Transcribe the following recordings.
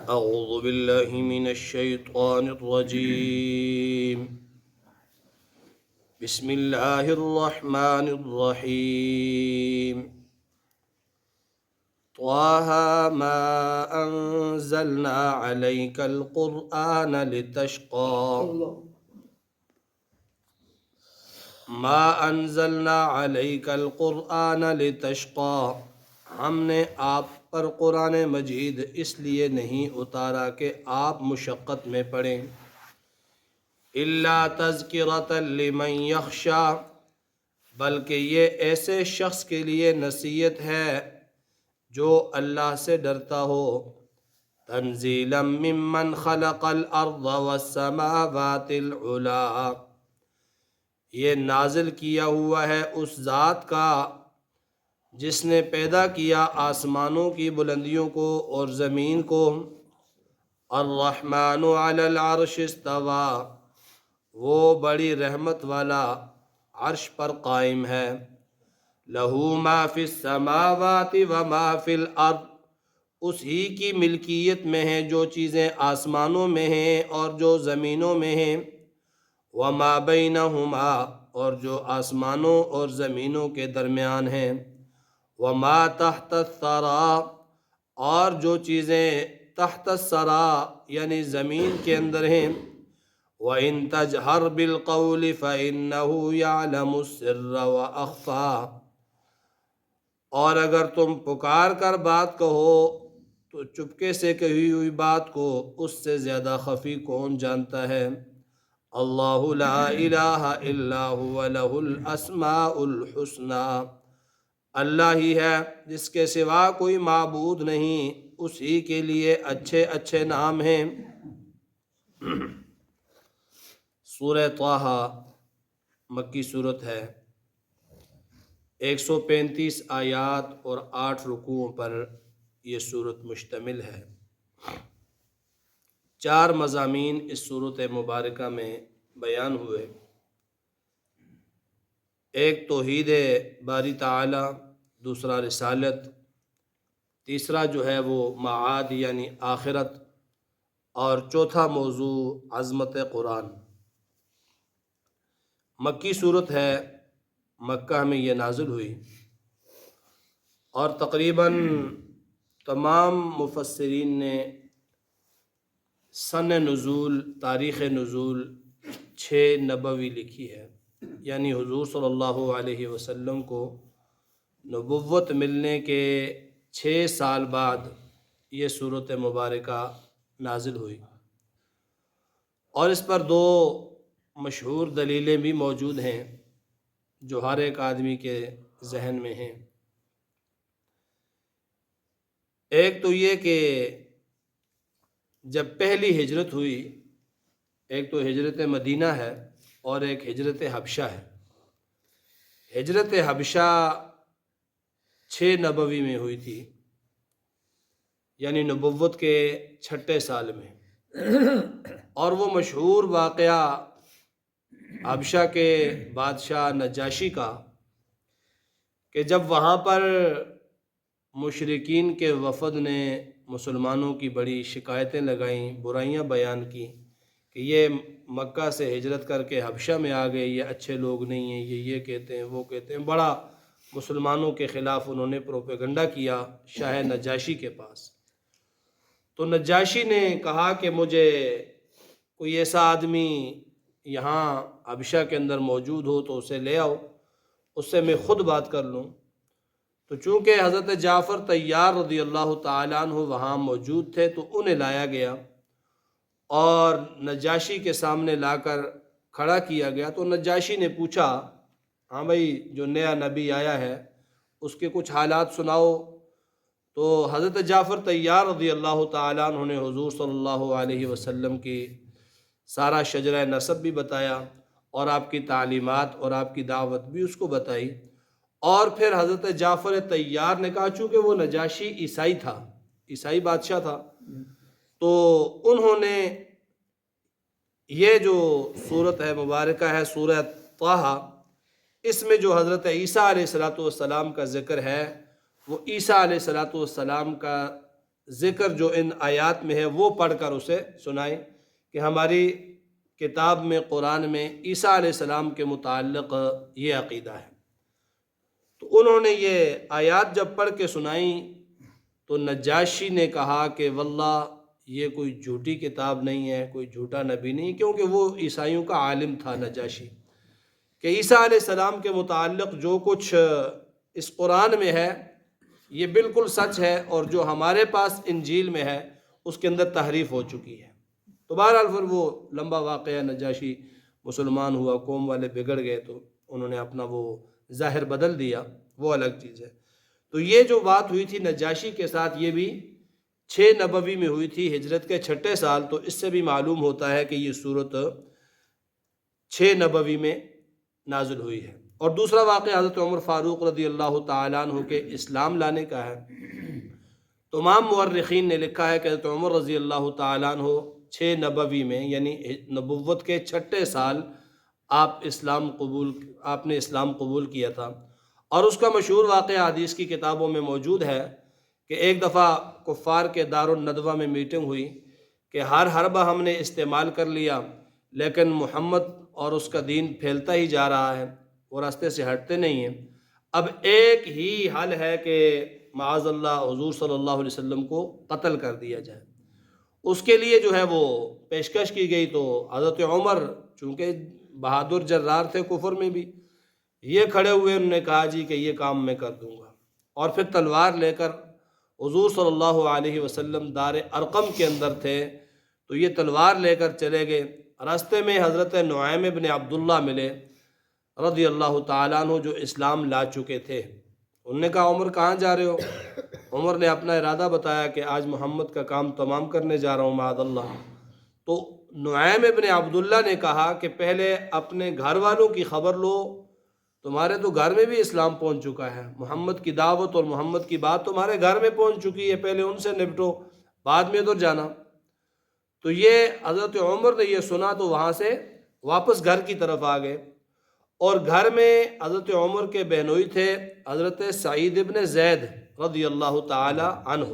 أعوذ بالله من الشيطان الرجيم. بسم الله الرحمن الرحيم. طه ما أنزلنا عليك القرآن لتشقى ما انزلنا علیک القرآن لتشقى، ہم نے آپ پر قرآن مجید اس لیے نہیں اتارا کہ آپ مشقت میں پڑیں، الا تذکرۃ لمن یخشی، بلکہ یہ ایسے شخص کے لیے نصیحت ہے جو اللہ سے ڈرتا ہو، تنزیلا ممن خلق الارض والسماوات العلی، یہ نازل کیا ہوا ہے اس ذات کا جس نے پیدا کیا آسمانوں کی بلندیوں کو اور زمین کو۔ الرحمن علی العرش استوى، وہ بڑی رحمت والا عرش پر قائم ہے۔ لہ ما فی السماوات وما فی الارض، اس ہی کی ملکیت میں ہے جو چیزیں آسمانوں میں ہیں اور جو زمینوں میں ہیں، وما بینہما، اور جو آسمانوں اور زمینوں کے درمیان ہیں، وما تحت الثری، اور جو چیزیں تحت الثری یعنی زمین کے اندر ہیں، وَإِن تَجْهَرْ بِالْقَوْلِ فَإِنَّهُ يَعْلَمُ السِّرَّ وَأَخْفَى، اور اگر تم پکار کر بات کہو تو چپکے سے کہی ہوئی بات کو اس سے زیادہ خفی کون جانتا ہے۔ اللہ لا الہ الا هو لہ الاسماء الحسنی، اللہ ہی ہے جس کے سوا کوئی معبود نہیں، اسی کے لیے اچھے اچھے نام ہیں۔ سورہ طٰہٰ مکی صورت ہے، 135 آیات اور 8 رکوعوں پر یہ صورت مشتمل ہے۔ 4 مضامین اس صورت مبارکہ میں بیان ہوئے، ایک توحید باری تعالی، دوسرا رسالت، تیسرا جو ہے وہ معاد یعنی آخرت، اور چوتھا موضوع عظمت قرآن۔ مکی صورت ہے، مکہ میں یہ نازل ہوئی، اور تقریباً تمام مفسرین نے سن نزول، تاریخ نزول 6 نبوی لکھی ہے، یعنی حضور صلی اللہ علیہ وسلم کو نبوت ملنے کے 6 سال بعد یہ صورت مبارکہ نازل ہوئی، اور اس پر 2 مشہور دلیلیں بھی موجود ہیں جو ہر ایک آدمی کے ذہن میں ہیں۔ ایک تو یہ کہ جب پہلی ہجرت ہوئی، ایک تو ہجرت مدینہ ہے اور ایک ہجرت حبشہ ہے۔ ہجرت حبشہ 6 نبوی میں ہوئی تھی، یعنی نبوت کے 6 سال میں، اور وہ مشہور واقعہ حبشہ کے بادشاہ نجاشی کا کہ جب وہاں پر مشرکین کے وفد نے مسلمانوں کی بڑی شکایتیں لگائیں، برائیاں بیان کی کہ یہ مکہ سے ہجرت کر کے حبشہ میں آ گئے، یہ اچھے لوگ نہیں ہیں، یہ کہتے ہیں، وہ کہتے ہیں، بڑا مسلمانوں کے خلاف انہوں نے پروپیگنڈا کیا شاہ نجاشی کے پاس۔ تو نجاشی نے کہا کہ مجھے کوئی ایسا آدمی یہاں حبشہ کے اندر موجود ہو تو اسے لے آؤ، اس سے میں خود بات کر لوں۔ تو چونکہ حضرت جعفر طیار رضی اللہ تعالیٰ عنہ وہاں موجود تھے تو انہیں لایا گیا اور نجاشی کے سامنے لا کر کھڑا کیا گیا۔ تو نجاشی نے پوچھا، ہاں بھائی جو نیا نبی آیا ہے اس کے کچھ حالات سناؤ۔ تو حضرت جعفر طیار رضی اللہ تعالیٰ عنہ نے حضور صلی اللہ علیہ وسلم کی سارا شجرہ نسب بھی بتایا اور آپ کی تعلیمات اور آپ کی دعوت بھی اس کو بتائی، اور پھر حضرت جعفر طیار نے کہا، چونکہ وہ نجاشی عیسائی تھا، عیسائی بادشاہ تھا، تو انہوں نے یہ جو صورت ہے مبارکہ ہے سورہ طٰہٰ، اس میں جو حضرت عیسیٰ علیہ الصلوۃ والسلام کا ذکر ہے وہ عیسیٰ علیہ الصلوۃ والسلام کا ذکر جو ان آیات میں ہے وہ پڑھ کر اسے سنائیں کہ ہماری کتاب میں قرآن میں عیسیٰ علیہ السلام کے متعلق یہ عقیدہ ہے۔ تو انہوں نے یہ آیات جب پڑھ کے سنائیں تو نجاشی نے کہا کہ واللہ یہ کوئی جھوٹی کتاب نہیں ہے، کوئی جھوٹا نبی نہیں، کیونکہ وہ عیسائیوں کا عالم تھا نجاشی، کہ عیسیٰ علیہ السلام کے متعلق جو کچھ اس قرآن میں ہے یہ بالکل سچ ہے، اور جو ہمارے پاس انجیل میں ہے اس کے اندر تحریف ہو چکی ہے۔ تو بہرحال پھر وہ لمبا واقعہ، نجاشی مسلمان ہوا، قوم والے بگڑ گئے تو انہوں نے اپنا وہ ظاہر بدل دیا، وہ الگ چیز ہے۔ تو یہ جو بات ہوئی تھی نجاشی کے ساتھ، یہ بھی 6 نبوی میں ہوئی تھی، ہجرت کے 6 سال۔ تو اس سے بھی معلوم ہوتا ہے کہ یہ صورت 6 نبوی میں نازل ہوئی ہے۔ اور دوسرا واقعہ حضرت عمر فاروق رضی اللہ تعالیٰ عنہ کے اسلام لانے کا ہے۔ تمام مورخین نے لکھا ہے کہ حضرت عمر رضی اللہ تعالیٰ عنہ 6 نبوی میں، یعنی نبوت کے 6 سال آپ نے اسلام قبول کیا تھا۔ اور اس کا مشہور واقعہ حدیث کی کتابوں میں موجود ہے کہ ایک دفعہ کفار کے دار الندوہ میں میٹنگ ہوئی کہ ہر حربہ ہم نے استعمال کر لیا، لیکن محمد اور اس کا دین پھیلتا ہی جا رہا ہے، وہ راستے سے ہٹتے نہیں ہیں۔ اب ایک ہی حل ہے کہ معاذ اللہ حضور صلی اللہ علیہ وسلم کو قتل کر دیا جائے۔ اس کے لیے جو ہے وہ پیشکش کی گئی، تو حضرت عمر چونکہ بہادر جرار تھے کفر میں بھی، یہ کھڑے ہوئے، انہوں نے کہا جی کہ یہ کام میں کر دوں گا۔ اور پھر تلوار لے کر حضور صلی اللہ علیہ وسلم دار ارقم کے اندر تھے، تو یہ تلوار لے کر چلے گئے۔ راستے میں حضرت نعیم بن عبداللہ ملے رضی اللہ تعالیٰ عنہ، جو اسلام لا چکے تھے۔ انہوں نے کہا عمر کہاں جا رہے ہو؟ عمر نے اپنا ارادہ بتایا کہ آج محمد کا کام تمام کرنے جا رہا ہوں معاذ اللہ۔ تو نعیم بن عبداللہ نے کہا کہ پہلے اپنے گھر والوں کی خبر لو، تمہارے تو گھر میں بھی اسلام پہنچ چکا ہے، محمد کی دعوت اور محمد کی بات تمہارے گھر میں پہنچ چکی ہے، پہلے ان سے نپٹو، بعد میں ادھر جانا۔ تو یہ حضرت عمر نے یہ سنا تو وہاں سے واپس گھر کی طرف آ گئے، اور گھر میں حضرت عمر کے بہنوئی تھے حضرت سعید ابن زید رضی اللہ تعالی عنہ،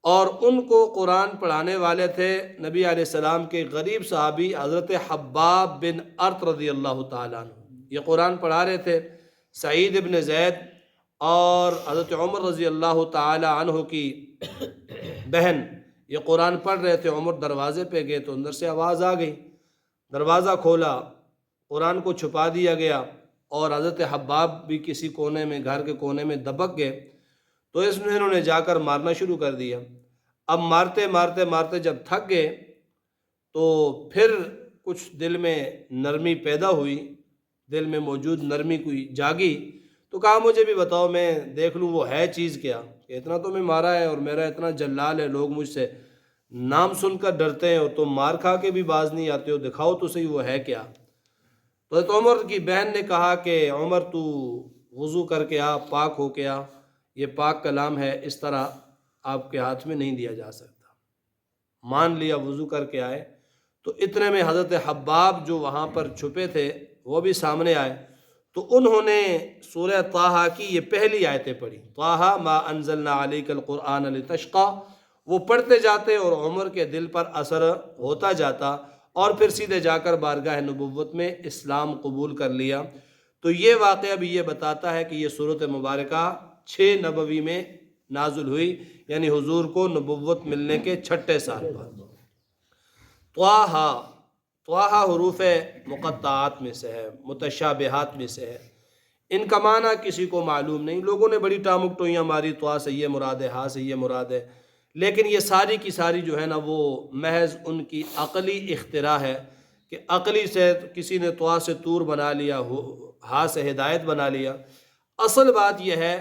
اور ان کو قرآن پڑھانے والے تھے نبی علیہ السلام کے غریب صحابی حضرت حباب بن ارت رضی اللہ تعالی عنہ۔ یہ قرآن پڑھا رہے تھے سعید ابن زید، اور حضرت عمر رضی اللہ تعالی عنہ کی بہن یہ قرآن پڑھ رہے تھے۔ عمر دروازے پہ گئے تو اندر سے آواز آ گئی، دروازہ کھولا، قرآن کو چھپا دیا گیا، اور حضرت حباب بھی کسی کونے میں، گھر کے کونے میں دبک گئے۔ تو اس میں انہوں نے جا کر مارنا شروع کر دیا۔ اب مارتے مارتے مارتے جب تھک گئے تو پھر کچھ دل میں نرمی پیدا ہوئی، دل میں موجود نرمی کوئی جاگی، تو کہا مجھے بھی بتاؤ، میں دیکھ لوں وہ ہے چیز کیا، کہ اتنا تو میں مارا ہے اور میرا اتنا جلال ہے، لوگ مجھ سے نام سن کر ڈرتے ہیں، اور تم مار کھا کے بھی باز نہیں آتے ہو، دکھاؤ تو صحیح وہ ہے کیا۔ تو حضرت عمر کی بہن نے کہا کہ عمر تو وضو کر کے آ، پاک ہو کے آ، یہ پاک کلام ہے، اس طرح آپ کے ہاتھ میں نہیں دیا جا سکتا۔ مان لیا، وضو کر کے آئے، تو اتنے میں حضرت حباب جو وہاں پر چھپے تھے وہ بھی سامنے آئے، تو انہوں نے سورہ طٰہٰ کی یہ پہلی آیتیں پڑھی، طٰہٰ ما انزلنا علیک القرآن لتشقیٰ، وہ پڑھتے جاتے اور عمر کے دل پر اثر ہوتا جاتا، اور پھر سیدھے جا کر بارگاہ نبوت میں اسلام قبول کر لیا۔ تو یہ واقعہ بھی یہ بتاتا ہے کہ یہ سورۃ مبارکہ 6 نبوی میں نازل ہوئی، یعنی حضور کو نبوت ملنے کے 6 سال بعد۔ طٰہٰ، طٰہٰ حروف مقطعات میں سے ہے، متشابہات میں سے ہے، ان کا معنی کسی کو معلوم نہیں، لوگوں نے بڑی ٹامک ٹوئیاں ماری، طٰہٰ سے یہ مراد ہے، ہاں سے یہ مراد ہے، لیکن یہ ساری کی ساری جو ہے نا وہ محض ان کی عقلی اختراع ہے، کہ عقلی سے کسی نے طٰہٰ سے طور بنا لیا، ہاں سے ہدایت بنا لیا۔ اصل بات یہ ہے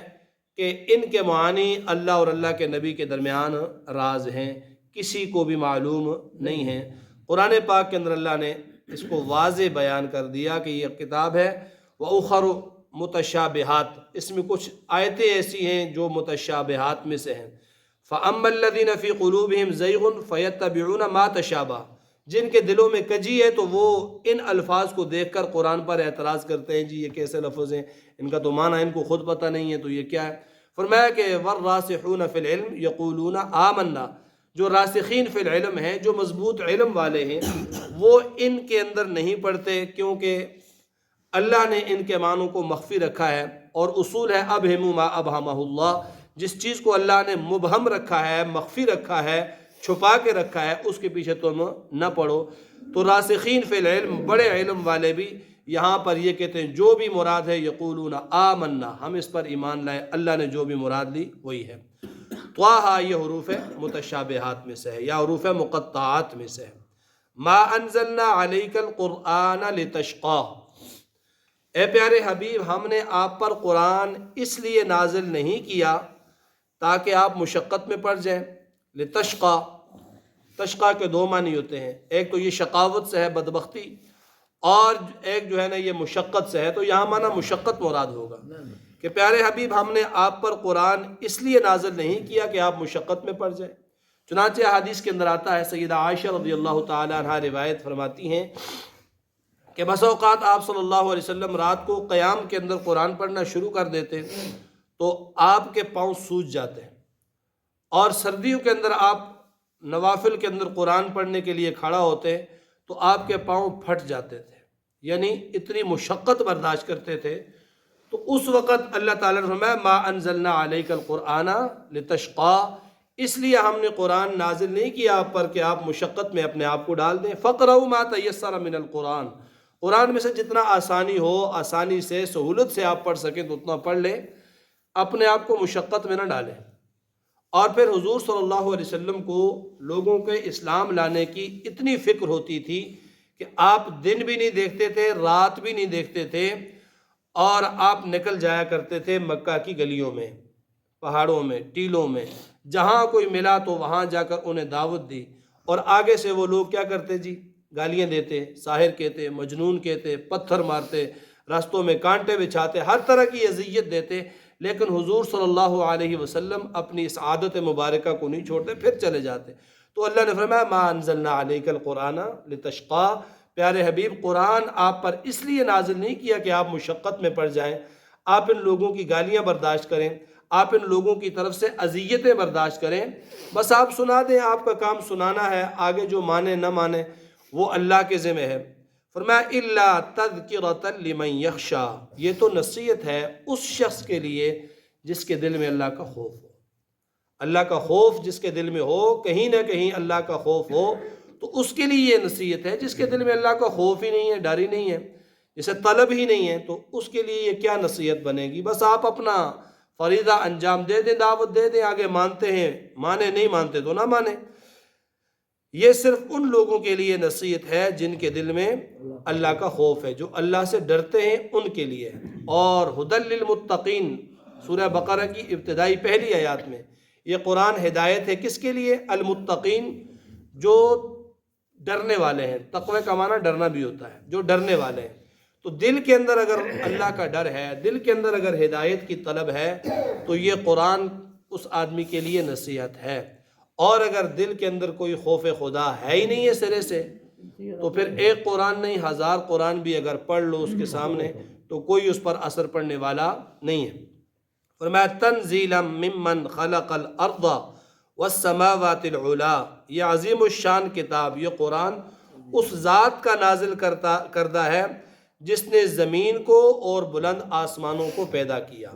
کہ ان کے معانی اللہ اور اللہ کے نبی کے درمیان راز ہیں، کسی کو بھی معلوم نہیں ہیں۔ قرآن پاک کے اندر اللہ نے اس کو واضح بیان کر دیا کہ یہ کتاب ہے، وَأُخَرُ مُتَشَابِهَاتٌ، اس میں کچھ آیتیں ایسی ہیں جو متشابہات میں سے ہیں۔ فَأَمَّا الَّذِينَ فِي قُلُوبِهِمْ زَيْغٌ فَيَتَّبِعُونَ مَا تَشَابَهَ، جن کے دلوں میں کجی ہے تو وہ ان الفاظ کو دیکھ کر قرآن پر اعتراض کرتے ہیں، جی یہ کیسے لفظ ہیں، ان کا تو معنی ان کو خود پتہ نہیں ہے، تو یہ کیا ہے۔ فرمایا کہ والراسخون فی العلم یقولون آمنا، جو راسخین فی العلم ہیں، جو مضبوط علم والے ہیں، وہ ان کے اندر نہیں پڑھتے، کیونکہ اللہ نے ان کے معنوں کو مخفی رکھا ہے، اور اصول ہے ابہموا ما ابہمہ اللہ، جس چیز کو اللہ نے مبہم رکھا ہے، مخفی رکھا ہے، چھپا کے رکھا ہے، اس کے پیچھے تم نہ پڑھو۔ تو راسخین فی العلم، بڑے علم والے بھی یہاں پر یہ کہتے ہیں جو بھی مراد ہے یقولون آمنا، ہم اس پر ایمان لائے، اللہ نے جو بھی مراد لی وہی ہے۔ طٰہٰ یہ حروف متشابہات میں سے ہے یا حروف مقطعات میں سے ہے۔ ما انزلنا علیک القرآن لتشقی، اے پیارے حبیب ہم نے آپ پر قرآن اس لیے نازل نہیں کیا تاکہ آپ مشقت میں پڑ جائیں۔ لتشقی، تشقی کے دو معنی ہوتے ہیں، ایک تو یہ شقاوت سے ہے، بدبختی، اور ایک جو ہے نا یہ مشقت سے ہے، تو یہاں معنی مشقت مراد ہوگا کہ پیارے حبیب ہم نے آپ پر قرآن اس لیے نازل نہیں کیا کہ آپ مشقت میں پڑ جائیں۔ چنانچہ حدیث کے اندر آتا ہے، سیدہ عائشہ رضی اللہ تعالی عنہ روایت فرماتی ہیں کہ بس اوقات آپ صلی اللہ علیہ وسلم رات کو قیام کے اندر قرآن پڑھنا شروع کر دیتے تو آپ کے پاؤں سوج جاتے ہیں، اور سردیوں کے اندر آپ نوافل کے اندر قرآن پڑھنے کے لیے کھڑا ہوتے تو آپ کے پاؤں پھٹ جاتے تھے، یعنی اتنی مشقت برداشت کرتے تھے۔ تو اس وقت اللہ تعالیٰ نے فرمایا ما انزلنا علیک القرآن لتشقی، اس لیے ہم نے قرآن نازل نہیں کیا آپ پر کہ آپ مشقت میں اپنے آپ کو ڈال دیں۔ فقرؤوا ما تیسر من القرآن، قرآن میں سے جتنا آسانی ہو، آسانی سے، سہولت سے آپ پڑھ سکیں تو اتنا پڑھ لیں، اپنے آپ کو مشقت میں نہ ڈالیں۔ اور پھر حضور صلی اللہ علیہ وسلم کو لوگوں کے اسلام لانے کی اتنی فکر ہوتی تھی کہ آپ دن بھی نہیں دیکھتے تھے، رات بھی نہیں دیکھتے تھے، اور آپ نکل جایا کرتے تھے مکہ کی گلیوں میں، پہاڑوں میں، ٹیلوں میں، جہاں کوئی ملا تو وہاں جا کر انہیں دعوت دی، اور آگے سے وہ لوگ کیا کرتے جی، گالیاں دیتے، ساحر کہتے، مجنون کہتے، پتھر مارتے، راستوں میں کانٹے بچھاتے، ہر طرح کی اذیت دیتے، لیکن حضور صلی اللہ علیہ وسلم اپنی اس عادت مبارکہ کو نہیں چھوڑتے، پھر چلے جاتے۔ تو اللہ نے فرمایا ما انزلنا علیک القرآن لتشقی، پیارے حبیب قرآن آپ پر اس لیے نازل نہیں کیا کہ آپ مشقت میں پڑ جائیں، آپ ان لوگوں کی گالیاں برداشت کریں، آپ ان لوگوں کی طرف سے اذیتیں برداشت کریں، بس آپ سنا دیں، آپ کا کام سنانا ہے، آگے جو مانے نہ مانے وہ اللہ کے ذمہ ہے۔ فرمایا الا تذکرۃ لمن یخشی، یہ تو نصیحت ہے اس شخص کے لیے جس کے دل میں اللہ کا خوف ہو۔ اللہ کا خوف جس کے دل میں ہو، کہیں نہ کہیں اللہ کا خوف ہو، تو اس کے لیے یہ نصیحت ہے۔ جس کے دل میں اللہ کا خوف ہی نہیں ہے، ڈر ہی نہیں ہے، جسے طلب ہی نہیں ہے، تو اس کے لیے یہ کیا نصیحت بنے گی؟ بس آپ اپنا فریضہ انجام دے دیں، دعوت دے دیں، آگے مانتے ہیں مانے، نہیں مانتے تو نہ مانے۔ یہ صرف ان لوگوں کے لیے نصیحت ہے جن کے دل میں اللہ کا خوف ہے، جو اللہ سے ڈرتے ہیں، ان کے لیے۔ اور ھدی للمتقین، سورہ بقرہ کی ابتدائی پہلی آیات میں یہ قرآن ہدایت ہے کس کے لیے؟ المتقین، جو ڈرنے والے ہیں۔ تقوی کا معنی ڈرنا بھی ہوتا ہے، جو ڈرنے والے ہیں۔ تو دل کے اندر اگر اللہ کا ڈر ہے، دل کے اندر اگر ہدایت کی طلب ہے، تو یہ قرآن اس آدمی کے لیے نصیحت ہے۔ اور اگر دل کے اندر کوئی خوف خدا ہے ہی نہیں ہے سرے سے، تو پھر ایک قرآن نہیں، 1000 قرآن بھی اگر پڑھ لو اس کے سامنے تو کوئی اس پر اثر پڑنے والا نہیں ہے۔ فرمایا تنزیلا ممن خلق الارض والسماوات العلا، یہ عظیم الشان کتاب، یہ قرآن اس ذات کا نازل کردہ ہے جس نے زمین کو اور بلند آسمانوں کو پیدا کیا۔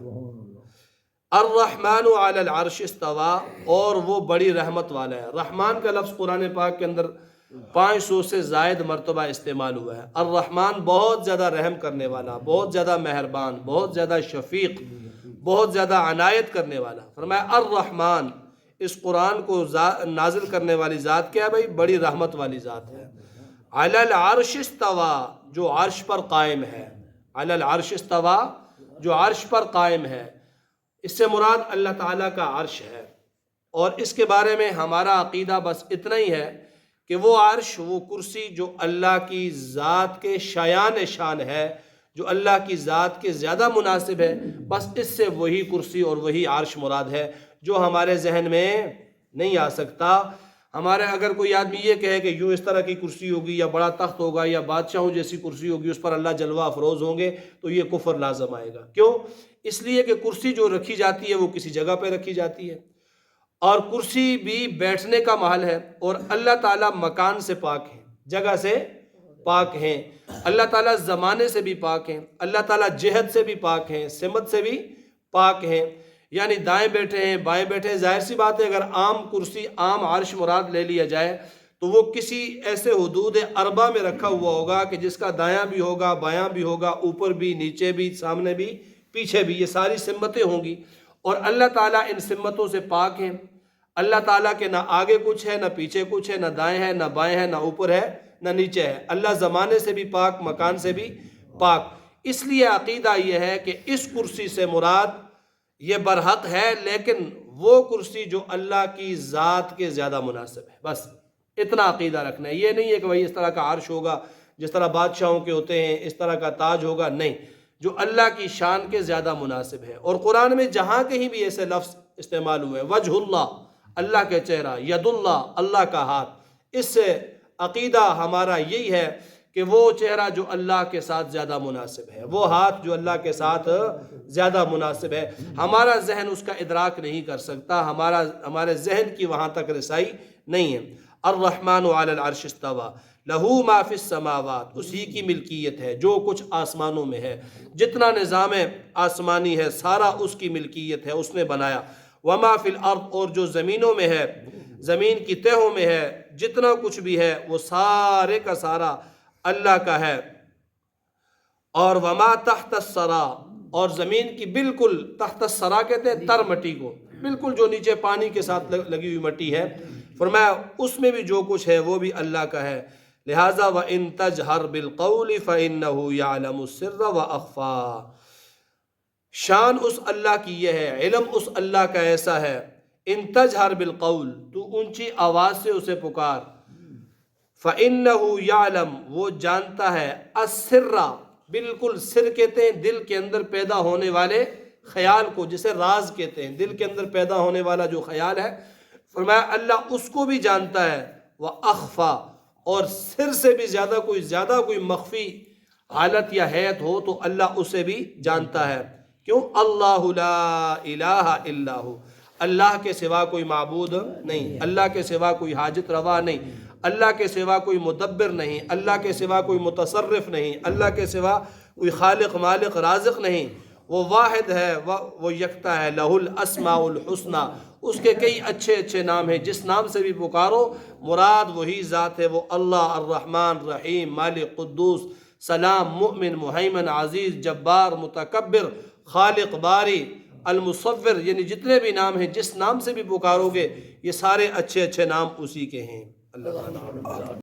الرحمن علی العرش استوى، اور وہ بڑی رحمت والا ہے۔ رحمان کا لفظ قرآن پاک کے اندر 500 سے زائد مرتبہ استعمال ہوا ہے۔ الرحمن بہت زیادہ رحم کرنے والا، بہت زیادہ مہربان، بہت زیادہ شفیق، بہت زیادہ عنایت کرنے والا۔ فرمایا الرحمن، اس قرآن کو نازل کرنے والی ذات کیا ہے بھائی؟ بڑی رحمت والی ذات ہے۔ علی العرش استوى، جو عرش پر قائم ہے۔ علی العرش استوى، جو عرش پر قائم ہے۔ اس سے مراد اللہ تعالیٰ کا عرش ہے، اور اس کے بارے میں ہمارا عقیدہ بس اتنا ہی ہے کہ وہ عرش، وہ کرسی جو اللہ کی ذات کے شایان شان ہے، جو اللہ کی ذات کے زیادہ مناسب ہے، بس اس سے وہی کرسی اور وہی عرش مراد ہے، جو ہمارے ذہن میں نہیں آ سکتا۔ ہمارے اگر کوئی آدمی یہ کہے کہ یوں اس طرح کی کرسی ہوگی یا بڑا تخت ہوگا یا بادشاہوں جیسی کرسی ہوگی، اس پر اللہ جلوہ افروز ہوں گے، تو یہ کفر لازم آئے گا۔ کیوں؟ اس لیے کہ کرسی جو رکھی جاتی ہے وہ کسی جگہ پہ رکھی جاتی ہے، اور کرسی بھی بیٹھنے کا محل ہے، اور اللہ تعالیٰ مکان سے پاک ہے، جگہ سے پاک ہیں، اللہ تعالیٰ زمانے سے بھی پاک ہیں، اللہ تعالیٰ جہت سے بھی پاک ہیں، سمت سے بھی پاک ہیں، یعنی دائیں بیٹھے ہیں بائیں بیٹھے ہیں۔ ظاہر سی بات ہے اگر عام کرسی عام عرش مراد لے لیا جائے تو وہ کسی ایسے حدود اربع میں رکھا ہوا ہوگا کہ جس کا دایاں بھی ہوگا بایاں بھی ہوگا، اوپر بھی نیچے بھی سامنے بھی پیچھے بھی، یہ ساری سمتیں ہوں گی، اور اللہ تعالیٰ ان سمتوں سے پاک ہیں۔ اللہ تعالیٰ کے نہ آگے کچھ ہے، نہ پیچھے کچھ ہے، نہ دائیں ہے، نہ بائیں ہے، نہ اوپر ہے، نہ نیچے ہے۔ اللہ زمانے سے بھی پاک، مکان سے بھی پاک۔ اس لیے عقیدہ یہ ہے کہ اس کرسی سے مراد یہ برحق ہے، لیکن وہ کرسی جو اللہ کی ذات کے زیادہ مناسب ہے، بس اتنا عقیدہ رکھنا ہے۔ یہ نہیں ہے کہ بھائی اس طرح کا عرش ہوگا جس طرح بادشاہوں کے ہوتے ہیں، اس طرح کا تاج ہوگا، نہیں، جو اللہ کی شان کے زیادہ مناسب ہے۔ اور قرآن میں جہاں کہیں بھی ایسے لفظ استعمال ہوئے، وجہ اللہ، اللہ کے چہرہ، ید اللہ، اللہ کا ہاتھ، اس سے عقیدہ ہمارا یہی ہے کہ وہ چہرہ جو اللہ کے ساتھ زیادہ مناسب ہے، وہ ہاتھ جو اللہ کے ساتھ زیادہ مناسب ہے، ہمارا ذہن اس کا ادراک نہیں کر سکتا، ہمارے ذہن کی وہاں تک رسائی نہیں ہے۔ الرحمن علی العرش استوى لہ ما فی السماوات، اسی کی ملکیت ہے جو کچھ آسمانوں میں ہے، جتنا نظام آسمانی ہے سارا اس کی ملکیت ہے، اس نے بنایا۔ وما فی الارض، اور جو زمینوں میں ہے، زمین کی تہوں میں ہے، جتنا کچھ بھی ہے وہ سارے کا سارا اللہ کا ہے۔ اور وما تحت الثری، اور زمین کی بالکل تحت الثری کہتے ہیں تر مٹی کو، بالکل جو نیچے پانی کے ساتھ لگی ہوئی مٹی ہے، فرمایا اس میں بھی جو کچھ ہے وہ بھی اللہ کا ہے۔ لہٰذا وَإِن تَجْهَرْ بِالْقَوْلِ فَإِنَّهُ يَعْلَمُ السِّرَّ وَأَخْفَى، شان اس اللہ کی یہ ہے، علم اس اللہ کا ایسا ہے، ان تجہر بالقول، تو اونچی آواز سے اسے پکار، فَإِنَّهُ يَعْلَمُ، وہ جانتا ہے، السِّرَّ، بالکل سر کہتے ہیں دل کے اندر پیدا ہونے والے خیال کو، جسے راز کہتے ہیں، دل کے اندر پیدا ہونے والا جو خیال ہے، فرمایا اللہ اس کو بھی جانتا ہے، وَأَخْفَى، اور سر سے بھی زیادہ کوئی مخفی حالت یا حیت ہو تو اللہ اسے بھی جانتا ہے۔ کیوں؟ اللہ لا الہ الا ہو، اللہ کے سوا کوئی معبود نہیں، اللہ کے سوا کوئی حاجت روا نہیں، اللہ کے سوا کوئی مدبر نہیں، اللہ کے سوا کوئی متصرف نہیں، اللہ کے سوا کوئی خالق مالک رازق نہیں، وہ واحد ہے، وہ یکتا ہے، لہ الاسماء الحسنی، اس کے کئی اچھے اچھے نام ہیں، جس نام سے بھی پکارو مراد وہی ذات ہے، وہ اللہ، الرحمن، رحیم، مالک، قدوس، سلام، مؤمن، مہیمن، عزیز، جبار، متکبر، خالق، باری، المصور، یعنی جتنے بھی نام ہیں جس نام سے بھی پکارو گے یہ سارے اچھے اچھے نام اسی کے ہیں۔ اللہ